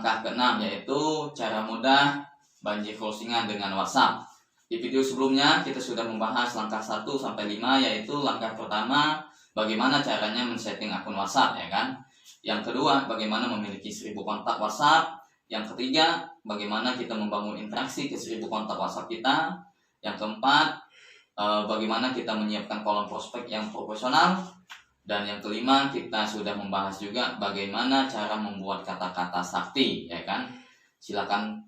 langkah keenam, yaitu cara mudah banjir closingan dengan WhatsApp. Di video sebelumnya kita sudah membahas langkah 1 sampai 5, yaitu langkah pertama bagaimana caranya men-setting akun WhatsApp, ya kan? Yang kedua, bagaimana memiliki 1000 kontak WhatsApp. Yang ketiga, bagaimana kita membangun interaksi ke 1000 kontak WhatsApp kita. Yang keempat, bagaimana kita menyiapkan kolom prospek yang profesional. Dan yang kelima, kita sudah membahas juga bagaimana cara membuat kata-kata sakti, ya kan? Silakan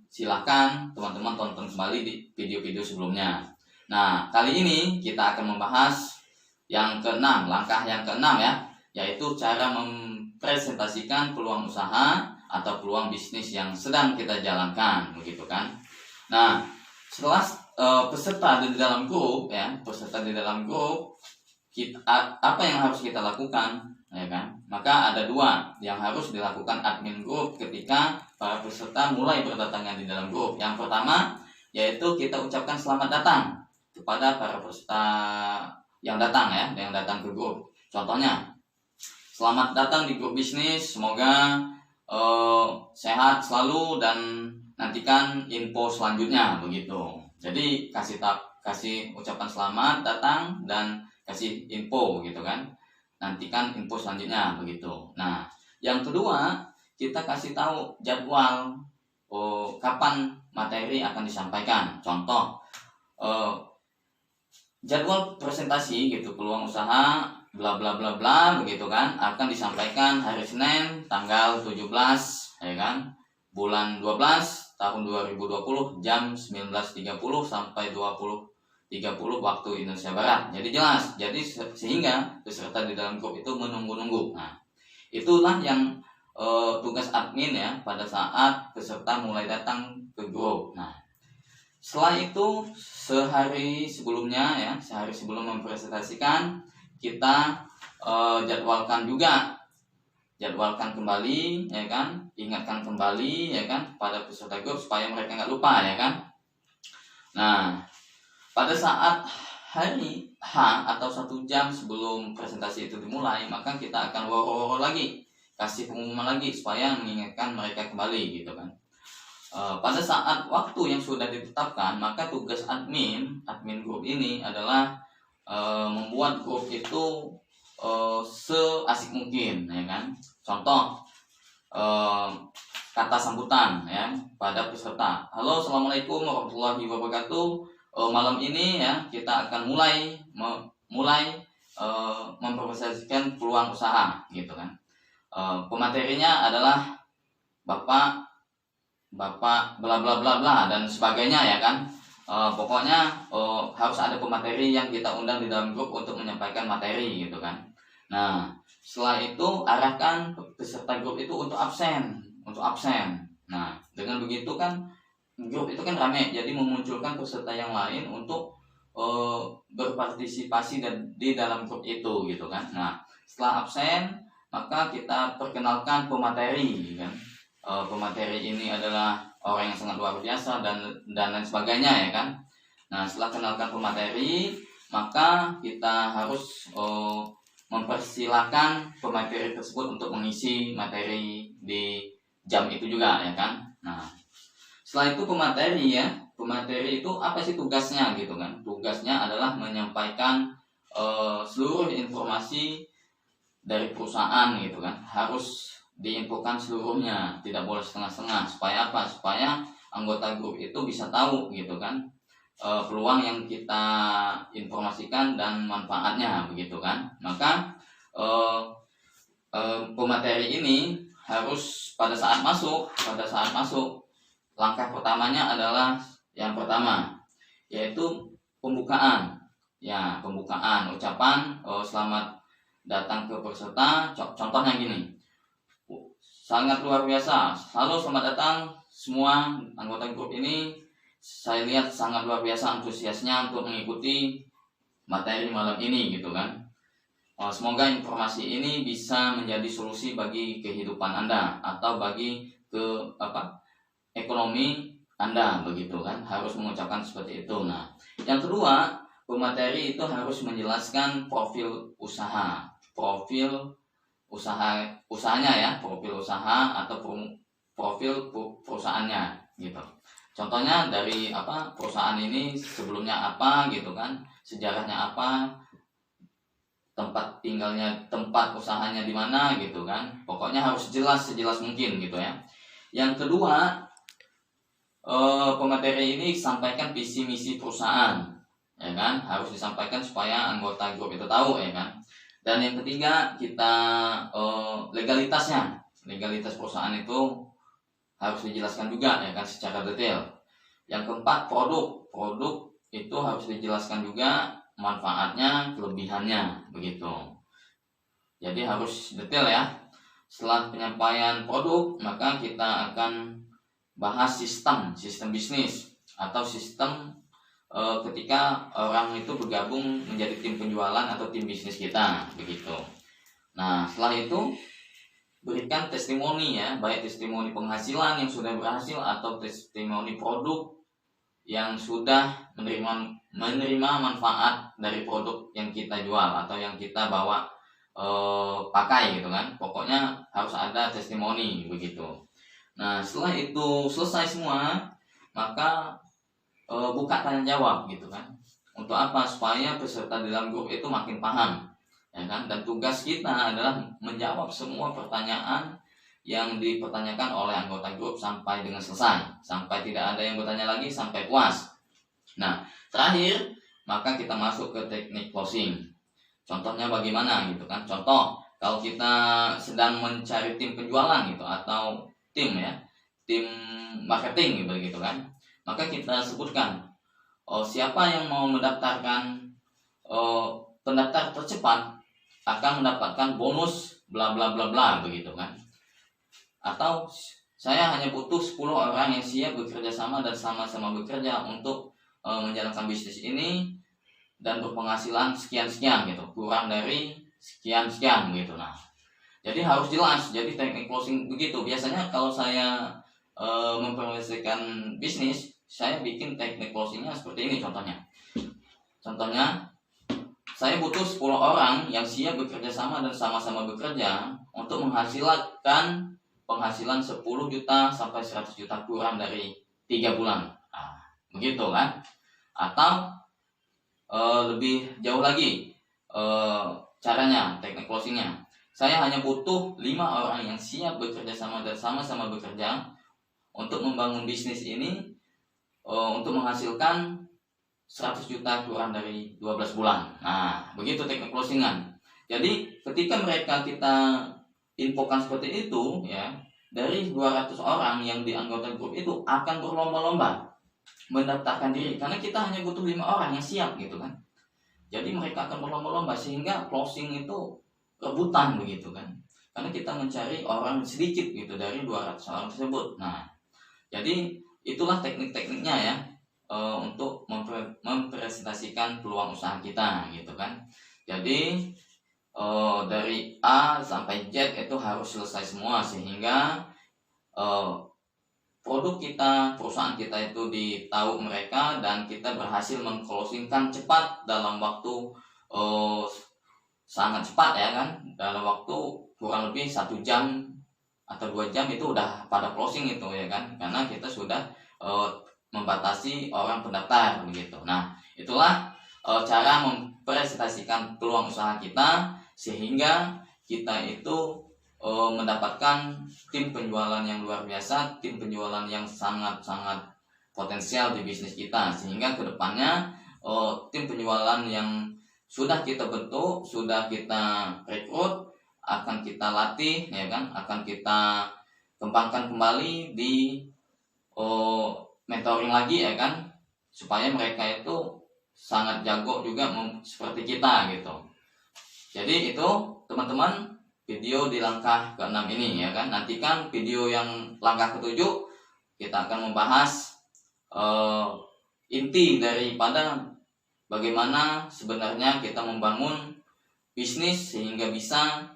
teman-teman tonton kembali di video-video sebelumnya. Nah, kali ini kita akan membahas yang keenam, langkah yang keenam ya, yaitu cara mempresentasikan peluang usaha atau peluang bisnis yang sedang kita jalankan, begitu kan? Nah, setelah peserta di dalam grup apa yang harus kita lakukan, ya kan? Maka ada 2 yang harus dilakukan admin grup ketika para peserta mulai berdatangan di dalam grup. Yang pertama, yaitu kita ucapkan selamat datang kepada para peserta yang datang ke grup. Contohnya, selamat datang di grup bisnis, semoga sehat selalu dan nantikan info selanjutnya, begitu. Jadi kasih ucapan selamat datang dan kasih info, gitu kan, nantikan info selanjutnya, begitu. Nah, yang kedua, kita kasih tahu jadwal kapan materi akan disampaikan. Contoh, jadwal presentasi gitu, peluang usaha bla bla bla bla, begitu kan, akan disampaikan hari Senin tanggal 17, ya kan, bulan 12 tahun 2020 jam 19.30 sampai 20.30 waktu Indonesia Barat. Jadi jelas, jadi sehingga peserta di dalam grup itu menunggu-nunggu. Nah, itulah yang tugas admin ya pada saat peserta mulai datang ke grup. Nah, setelah itu sehari sebelum mempresentasikan, kita jadwalkan kembali, ya kan, ingatkan kembali, ya kan, pada peserta grup supaya mereka nggak lupa, ya kan. Nah, pada saat hari H atau 1 jam sebelum presentasi itu dimulai, maka kita akan woro-woro lagi, kasih pengumuman lagi supaya mengingatkan mereka kembali, gitu kan. Pada saat waktu yang sudah ditetapkan, maka tugas admin grup ini adalah membuat grup itu seasik mungkin, ya kan. Contoh, kata sambutan ya pada peserta. Halo, assalamualaikum warahmatullahi wabarakatuh. Malam ini ya kita akan mulai mempresentasikan peluang usaha, gitu kan. Pematerinya adalah Bapak bla bla bla bla dan sebagainya, ya kan. Pokoknya harus ada pemateri yang kita undang di dalam grup untuk menyampaikan materi, gitu kan. Nah, setelah itu arahkan peserta grup itu untuk absen. Nah, dengan begitu kan grup itu kan ramai, jadi memunculkan peserta yang lain untuk berpartisipasi di dalam grup itu, gitu kan. Nah, setelah absen, maka kita perkenalkan pemateri, kan. Pemateri ini adalah orang yang sangat luar biasa dan lain sebagainya, ya kan. Nah, setelah kenalkan pemateri, maka kita harus mempersilahkan pemateri tersebut untuk mengisi materi di jam itu juga, ya kan. Nah, setelah itu pemateri itu apa sih tugasnya, gitu kan. Tugasnya adalah menyampaikan seluruh informasi dari perusahaan, gitu kan. Harus diinfokan seluruhnya, tidak boleh setengah-setengah. Supaya apa? Supaya anggota grup itu bisa tahu, gitu kan, peluang yang kita informasikan dan manfaatnya, begitu kan. Maka pemateri ini harus pada saat masuk langkah pertamanya adalah yang pertama, yaitu pembukaan ucapan selamat datang ke peserta. Contohnya gini, sangat luar biasa, halo selamat datang semua anggota grup ini, saya lihat sangat luar biasa antusiasnya untuk mengikuti materi malam ini, gitu kan. Semoga informasi ini bisa menjadi solusi bagi kehidupan Anda atau bagi ekonomi Anda, begitu kan. Harus mengucapkan seperti itu. Nah, yang kedua, pemateri itu harus menjelaskan profil usahanya ya, profil usaha atau profil perusahaannya gitu. Contohnya dari perusahaan ini sebelumnya apa gitu kan, sejarahnya apa, tempat tinggalnya, tempat usahanya di mana gitu kan. Pokoknya harus jelas sejelas mungkin gitu ya. Yang kedua, pemateri ini sampaikan visi misi perusahaan, ya kan, harus disampaikan supaya anggota grup itu tahu, ya kan. Dan yang ketiga, kita legalitas perusahaan itu harus dijelaskan juga, ya kan, secara detail. Yang keempat, produk itu harus dijelaskan juga manfaatnya, kelebihannya, begitu. Jadi harus detail ya. Setelah penyampaian produk, maka kita akan bahas sistem bisnis atau sistem ketika orang itu bergabung menjadi tim penjualan atau tim bisnis kita, begitu. Nah, setelah itu berikan testimoni ya, baik testimoni penghasilan yang sudah berhasil atau testimoni produk yang sudah menerima manfaat dari produk yang kita jual atau yang kita bawa pakai gitu kan. Pokoknya harus ada testimoni, begitu. Nah, setelah itu selesai semua, maka buka tanya jawab gitu kan. Untuk apa? Supaya peserta di dalam grup itu makin paham, ya kan. Dan tugas kita adalah menjawab semua pertanyaan yang dipertanyakan oleh anggota grup sampai dengan selesai, sampai tidak ada yang bertanya lagi, sampai puas. Nah, terakhir maka kita masuk ke teknik closing. Contohnya bagaimana gitu kan. Contoh, kalau kita sedang mencari tim penjualan gitu atau tim marketing gitu kan, maka kita sebutkan siapa yang mau mendaftarkan, pendaftar tercepat akan mendapatkan bonus bla bla bla bla, begitu kan. Atau saya hanya butuh 10 orang yang siap bekerja sama dan sama-sama bekerja untuk menjalankan bisnis ini dan berpenghasilan sekian-sekian gitu, kurang dari sekian-sekian gitu. Nah, jadi harus jelas. Jadi teknik closing begitu. Biasanya kalau saya mempromosikan bisnis, saya bikin teknik closingnya seperti ini. Contohnya saya butuh 10 orang yang siap bekerja sama dan sama-sama bekerja untuk menghasilkan penghasilan 10 juta sampai 100 juta kurang dari 3 bulan. Nah, begitu kan. Atau lebih jauh lagi caranya, teknik closingnya. Saya hanya butuh 5 orang yang siap bekerja sama dan sama-sama bekerja untuk membangun bisnis ini, untuk menghasilkan 100 juta kurang dari 12 bulan. Nah, begitu teknik closingan. Jadi ketika mereka kita infokan seperti itu ya, dari 200 orang yang di anggota grup itu akan berlomba-lomba mendaftarkan diri, karena kita hanya butuh 5 orang yang siap gitu kan. Jadi mereka akan berlomba-lomba sehingga closing itu rebutan, begitu kan. Karena kita mencari orang sedikit gitu dari 200 orang tersebut. Nah, jadi itulah teknik-tekniknya ya, untuk mempresentasikan peluang usaha kita gitu kan. Jadi dari A sampai Z itu harus selesai semua sehingga produk kita, perusahaan kita itu ditahu mereka dan kita berhasil mengclosingkan cepat dalam waktu sangat cepat ya kan. Dalam waktu kurang lebih 1 jam atau 2 jam itu udah pada closing itu ya kan, karena kita sudah membatasi orang pendaftar begitu. Nah, itulah cara mempresentasikan peluang usaha kita sehingga kita itu mendapatkan tim penjualan yang luar biasa, tim penjualan yang sangat-sangat potensial di bisnis kita, sehingga kedepannya tim penjualan yang sudah kita bentuk, sudah kita rekrut, akan kita latih ya kan, akan kita kembangkan kembali di mentoring lagi ya kan, supaya mereka itu sangat jago juga seperti kita gitu. Jadi itu teman-teman, video di langkah ke-6 ini ya kan. Nantikan video yang langkah ke-7, kita akan membahas inti daripada bagaimana sebenarnya kita membangun bisnis sehingga bisa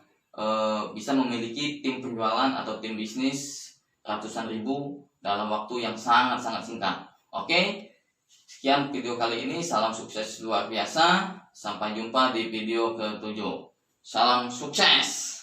memiliki tim penjualan atau tim bisnis ratusan ribu dalam waktu yang sangat-sangat singkat. Oke, sekian video kali ini. Salam sukses luar biasa. Sampai jumpa di video ke-7. Salam sukses.